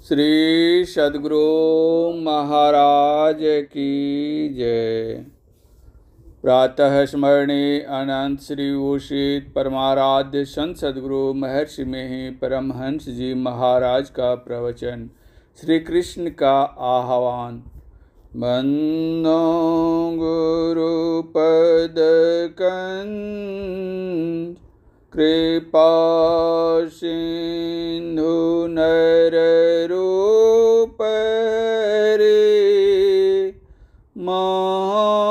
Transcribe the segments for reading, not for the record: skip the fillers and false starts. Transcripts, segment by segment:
श्री सद्गुरु महाराज की जय। प्रातः स्मरणे अनंत श्री उषित परमाराध्य संत सद्गुरु महर्षि में ही परमहंस जी महाराज का प्रवचन। श्री कृष्ण का आह्वान। बंदो गुरु पद कंज कृपा सिंधु नर रूप रे मोहतम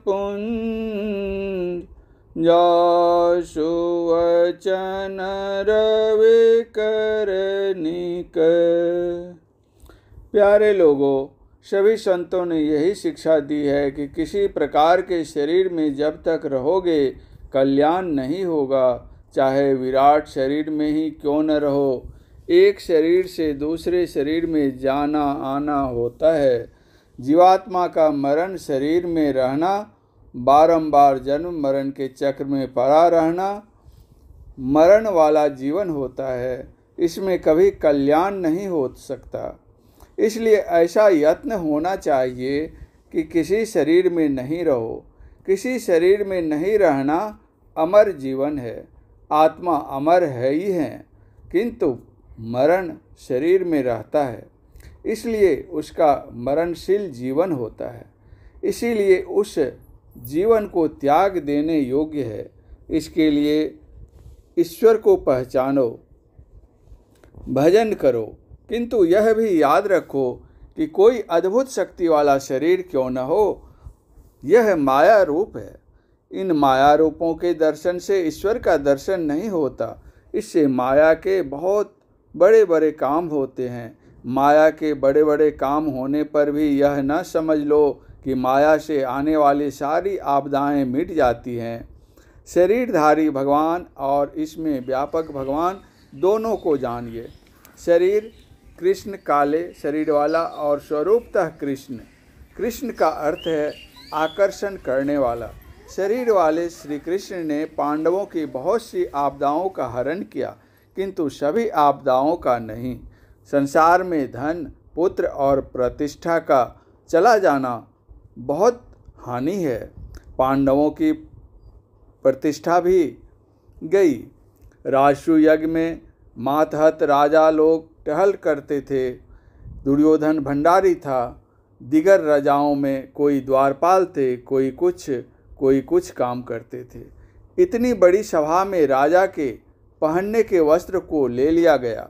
पुंज जासु वचन रवि करनिक। प्यारे लोगों, सभी संतों ने यही शिक्षा दी है कि किसी प्रकार के शरीर में जब तक रहोगे कल्याण नहीं होगा, चाहे विराट शरीर में ही क्यों न रहो। एक शरीर से दूसरे शरीर में जाना आना होता है। जीवात्मा का मरण शरीर में रहना, बारंबार जन्म मरण के चक्र में पड़ा रहना मरण वाला जीवन होता है। इसमें कभी कल्याण नहीं हो सकता। इसलिए ऐसा यत्न होना चाहिए कि किसी शरीर में नहीं रहो। किसी शरीर में नहीं रहना अमर जीवन है। आत्मा अमर है ही है, किंतु मरण शरीर में रहता है, इसलिए उसका मरणशील जीवन होता है। इसीलिए उस जीवन को त्याग देने योग्य है। इसके लिए ईश्वर को पहचानो, भजन करो, किंतु यह भी याद रखो कि कोई अद्भुत शक्ति वाला शरीर क्यों न हो, यह माया रूप है। इन माया रूपों के दर्शन से ईश्वर का दर्शन नहीं होता। इससे माया के बहुत बड़े बड़े काम होते हैं। माया के बड़े बड़े काम होने पर भी यह न समझ लो कि माया से आने वाली सारी आपदाएं मिट जाती हैं। शरीरधारी भगवान और इसमें व्यापक भगवान दोनों को जानिए। शरीर कृष्ण काले शरीर वाला और स्वरूपतः कृष्ण। कृष्ण का अर्थ है आकर्षण करने वाला। शरीर वाले श्री कृष्ण ने पांडवों की बहुत सी आपदाओं का हरण किया, किंतु सभी आपदाओं का नहीं। संसार में धन, पुत्र और प्रतिष्ठा का चला जाना बहुत हानि है। पांडवों की प्रतिष्ठा भी गई। राजसूय यज्ञ में मातहत राजा लोग टहल करते थे। दुर्योधन भंडारी था। दिगर राजाओं में कोई द्वारपाल थे, कोई कुछ काम करते थे। इतनी बड़ी सभा में राजा के पहनने के वस्त्र को ले लिया गया।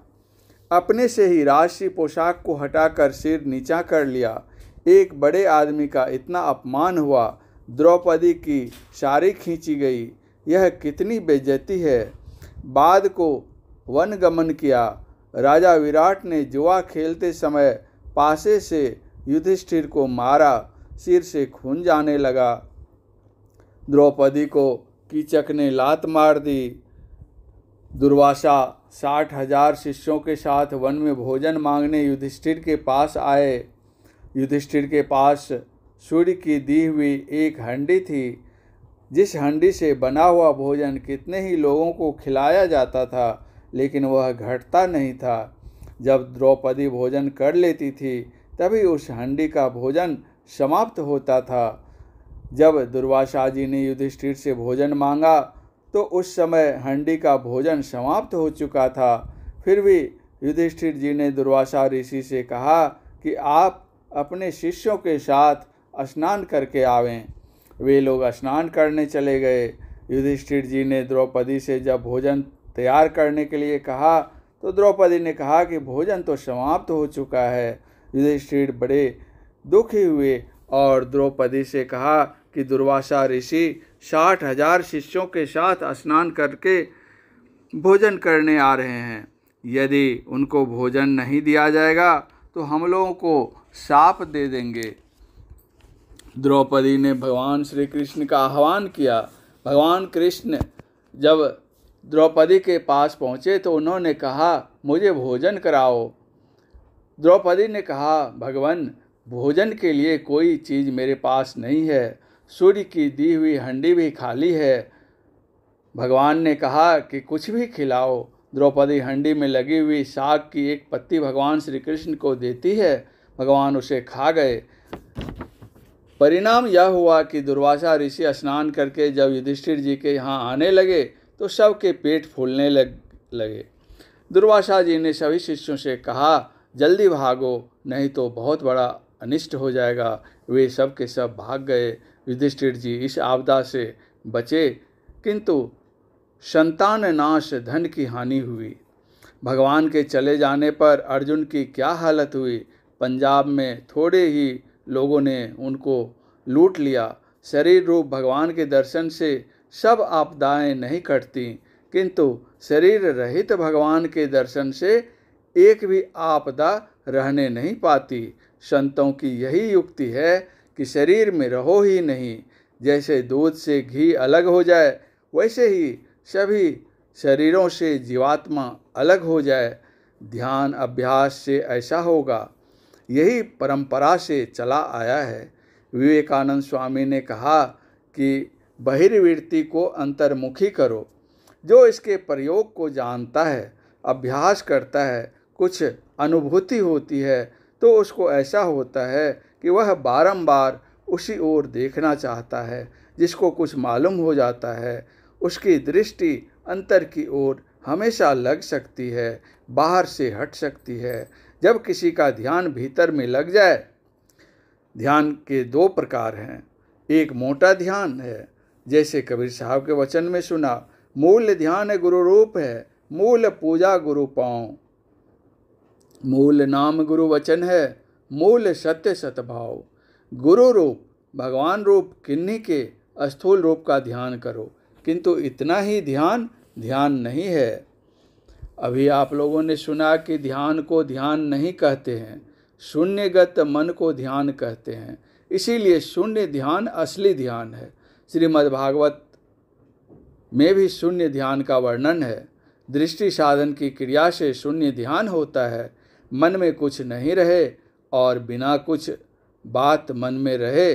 अपने से ही राजसी पोशाक को हटाकर सिर नीचा कर लिया। एक बड़े आदमी का इतना अपमान हुआ। द्रौपदी की साड़ी खींची गई। यह कितनी बेइज्जती है। बाद को वनगमन किया। राजा विराट ने जुआ खेलते समय पासे से युधिष्ठिर को मारा। सिर से खून जाने लगा। द्रौपदी को कीचक ने लात मार दी। दुर्वासा 60,000 शिष्यों के साथ वन में भोजन मांगने युधिष्ठिर के पास आए। युधिष्ठिर के पास सूर्य की दी हुई एक हंडी थी। जिस हंडी से बना हुआ भोजन कितने ही लोगों को खिलाया जाता था, लेकिन वह घटता नहीं था। जब द्रौपदी भोजन कर लेती थी तभी उस हंडी का भोजन समाप्त होता था। जब दुर्वासा जी ने युधिष्ठिर से भोजन मांगा तो उस समय हंडी का भोजन समाप्त हो चुका था। फिर भी युधिष्ठिर जी ने दुर्वासा ऋषि से कहा कि आप अपने शिष्यों के साथ स्नान करके आवें। वे लोग स्नान करने चले गए। युधिष्ठिर जी ने द्रौपदी से जब भोजन तैयार करने के लिए कहा तो द्रौपदी ने कहा कि भोजन तो समाप्त हो चुका है। युधिष्ठिर बड़े दुखी हुए और द्रौपदी से कहा कि दुर्वासा ऋषि 60,000 शिष्यों के साथ स्नान करके भोजन करने आ रहे हैं। यदि उनको भोजन नहीं दिया जाएगा तो हम लोगों को शाप दे देंगे। द्रौपदी ने भगवान श्री कृष्ण का आह्वान किया। भगवान कृष्ण जब द्रौपदी के पास पहुँचे तो उन्होंने कहा, मुझे भोजन कराओ। द्रौपदी ने कहा, भगवान भोजन के लिए कोई चीज़ मेरे पास नहीं है। सूर्य की दी हुई हंडी भी खाली है। भगवान ने कहा कि कुछ भी खिलाओ। द्रौपदी हंडी में लगी हुई साग की एक पत्ती भगवान श्री कृष्ण को देती है। भगवान उसे खा गए। परिणाम यह हुआ कि दुर्वासा ऋषि स्नान करके जब युधिष्ठिर जी के यहाँ आने लगे तो सबके पेट फूलने लगे। दुर्वासा जी ने सभी शिष्यों से कहा, जल्दी भागो, नहीं तो बहुत बड़ा अनिष्ट हो जाएगा। वे सब के सब भाग गए। युधिष्ठिर जी इस आपदा से बचे, किंतु संतान नाश, धन की हानि हुई। भगवान के चले जाने पर अर्जुन की क्या हालत हुई। पंजाब में थोड़े ही लोगों ने उनको लूट लिया। शरीर रूप भगवान के दर्शन से सब आपदाएं नहीं कटती, किंतु शरीर रहित भगवान के दर्शन से एक भी आपदा रहने नहीं पाती। संतों की यही युक्ति है कि शरीर में रहो ही नहीं। जैसे दूध से घी अलग हो जाए, वैसे ही सभी शरीरों से जीवात्मा अलग हो जाए। ध्यान अभ्यास से ऐसा होगा। यही परंपरा से चला आया है। विवेकानंद स्वामी ने कहा कि बहिर्वृत्ति को अंतर्मुखी करो। जो इसके प्रयोग को जानता है, अभ्यास करता है, कुछ अनुभूति होती है, तो उसको ऐसा होता है कि वह बारंबार उसी ओर देखना चाहता है। जिसको कुछ मालूम हो जाता है, उसकी दृष्टि अंतर की ओर हमेशा लग सकती है, बाहर से हट सकती है। जब किसी का ध्यान भीतर में लग जाए, ध्यान के दो प्रकार हैं। एक मोटा ध्यान है, जैसे कबीर साहब के वचन में सुना, मूल ध्यान गुरु रूप है, मूल पूजा गुरु पाँव। मूल नाम गुरु वचन है, मूल सत्य सतभाव। गुरु रूप भगवान रूप किन्हीं के स्थूल रूप का ध्यान करो, किंतु इतना ही ध्यान नहीं है। अभी आप लोगों ने सुना कि ध्यान को ध्यान नहीं कहते हैं, शून्यगत मन को ध्यान कहते हैं। इसीलिए शून्य ध्यान असली ध्यान है। श्रीमद् भागवत में भी शून्य ध्यान का वर्णन है। दृष्टि साधन की क्रिया से शून्य ध्यान होता है। मन में कुछ नहीं रहे और बिना कुछ बात मन में रहे,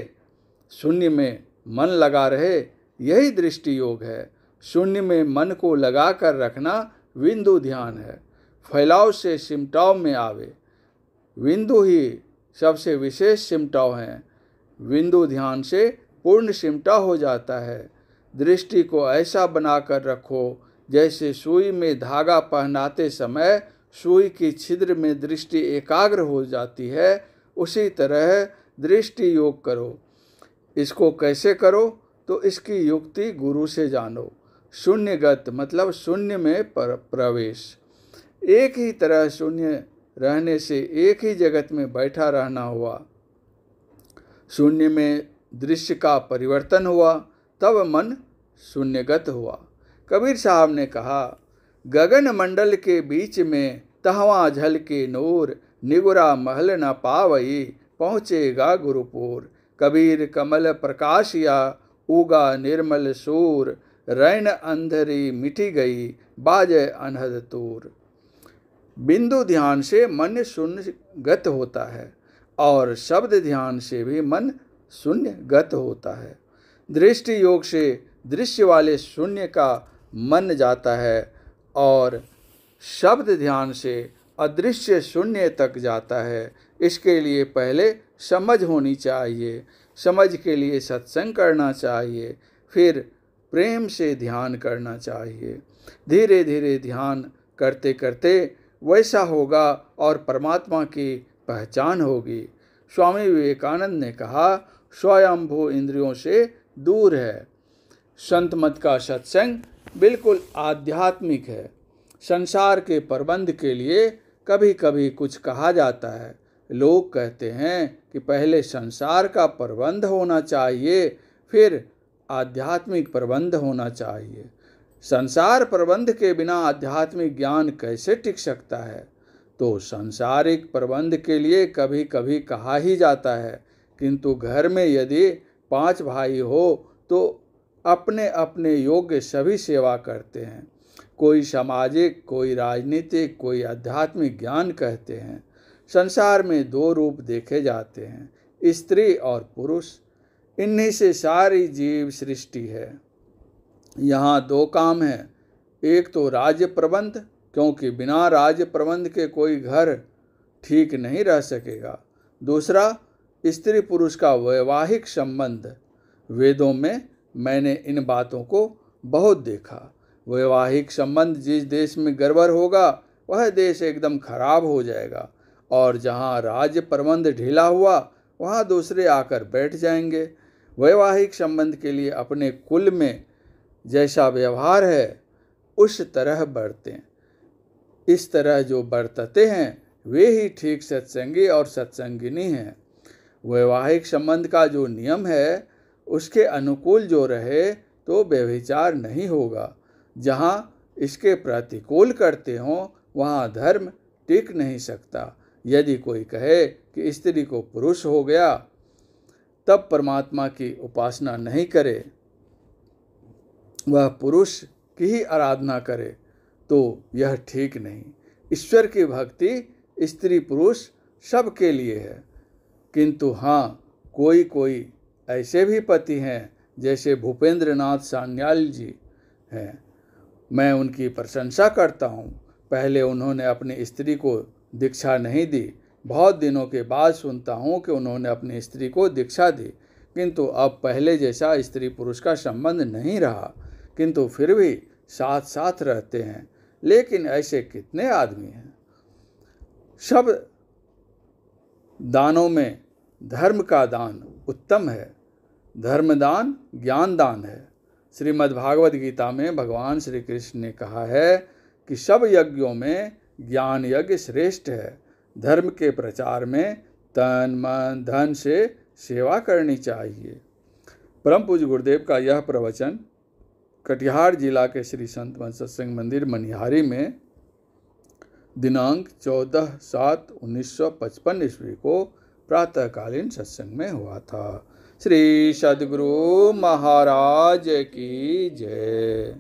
शून्य में मन लगा रहे, यही दृष्टि योग है। शून्य में मन को लगा कर रखना बिंदु ध्यान है। फैलाव से सिमटाव में आवे, बिंदु ही सबसे विशेष सिमटाव हैं। बिंदु ध्यान से पूर्ण सिमटाव हो जाता है। दृष्टि को ऐसा बनाकर रखो जैसे सुई में धागा पहनाते समय सुई की छिद्र में दृष्टि एकाग्र हो जाती है। उसी तरह दृष्टि योग करो। इसको कैसे करो? तो इसकी युक्ति गुरु से जानो। शून्यगत मतलब शून्य में प्रवेश। एक ही तरह शून्य रहने से एक ही जगत में बैठा रहना हुआ। शून्य में दृश्य का परिवर्तन हुआ, तब मन शून्यगत हुआ। कबीर साहब ने कहा, गगन मंडल के बीच में तहवा झल के नूर, निगुरा महल न पावई, पहुँचेगा गुरुपुर। कबीर कमल प्रकाशिया, उगा निर्मल सूर, रैन अंधरी मिटी गई, बाजे अनहद तूर। बिंदु ध्यान से मन शून्यगत होता है और शब्द ध्यान से भी मन शून्यगत होता है। दृष्टि योग से दृश्य वाले शून्य का मन जाता है और शब्द ध्यान से अदृश्य शून्य तक जाता है। इसके लिए पहले समझ होनी चाहिए, समझ के लिए सत्संग करना चाहिए, फिर प्रेम से ध्यान करना चाहिए। धीरे धीरे ध्यान करते करते वैसा होगा और परमात्मा की पहचान होगी। स्वामी विवेकानंद ने कहा, स्वयंभू इंद्रियों से दूर है। संत मत का सत्संग बिल्कुल आध्यात्मिक है। संसार के प्रबंध के लिए कभी कभी कुछ कहा जाता है। लोग कहते हैं कि पहले संसार का प्रबंध होना चाहिए, फिर आध्यात्मिक प्रबंध होना चाहिए। संसार प्रबंध के बिना आध्यात्मिक ज्ञान कैसे टिक सकता है? तो सांसारिक प्रबंध के लिए कभी कभी कहा ही जाता है, किंतु घर में यदि 5 भाई हो तो अपने अपने योग्य सभी सेवा करते हैं। कोई सामाजिक, कोई राजनीतिक, कोई आध्यात्मिक ज्ञान कहते हैं। संसार में 2 रूप देखे जाते हैं, स्त्री और पुरुष। इन्हीं से सारी जीव सृष्टि है। यहाँ 2 काम हैं, एक तो राज्य प्रबंध क्योंकि बिना राज्य प्रबंध के कोई घर ठीक नहीं रह सकेगा। दूसरा, स्त्री पुरुष का वैवाहिक संबंध। वेदों में मैंने इन बातों को बहुत देखा। वैवाहिक संबंध जिस देश में गड़बड़ होगा वह देश एकदम खराब हो जाएगा, और जहाँ राज्य प्रबंध ढीला हुआ वहाँ दूसरे आकर बैठ जाएंगे। वैवाहिक संबंध के लिए अपने कुल में जैसा व्यवहार है उस तरह बरतें। इस तरह जो बरतते हैं वे ही ठीक सत्संगी और सत्संगिनी हैं। वैवाहिक संबंध का जो नियम है उसके अनुकूल जो रहे तो व्यभिचार नहीं होगा। जहाँ इसके प्रतिकूल करते हों वहाँ धर्म टिक नहीं सकता। यदि कोई कहे कि स्त्री को पुरुष हो गया तब परमात्मा की उपासना नहीं करे, वह पुरुष की ही आराधना करे, तो यह ठीक नहीं। ईश्वर की भक्ति स्त्री पुरुष सब के लिए है, किंतु हाँ, कोई कोई ऐसे भी पति हैं जैसे भूपेंद्र नाथ सान्याल जी हैं। मैं उनकी प्रशंसा करता हूँ। पहले उन्होंने अपनी स्त्री को दीक्षा नहीं दी, बहुत दिनों के बाद सुनता हूँ कि उन्होंने अपनी स्त्री को दीक्षा दी, किंतु अब पहले जैसा स्त्री पुरुष का संबंध नहीं रहा, किंतु फिर भी साथ साथ रहते हैं। लेकिन ऐसे कितने आदमी हैं। सब दानों में धर्म का दान उत्तम है। धर्मदान ज्ञान दान है। श्रीमद् भागवत गीता में भगवान श्री कृष्ण ने कहा है कि सब यज्ञों में ज्ञान यज्ञ श्रेष्ठ है। धर्म के प्रचार में तन मन धन से सेवा करनी चाहिए। परम पूज्य गुरुदेव का यह प्रवचन कटिहार जिला के श्री संत वंश सत्संग मंदिर मनिहारी में दिनांक 14/7/1955 ईस्वी को प्रातःकालीन सत्संग में हुआ था। श्री सद्गुरु महाराज की जय।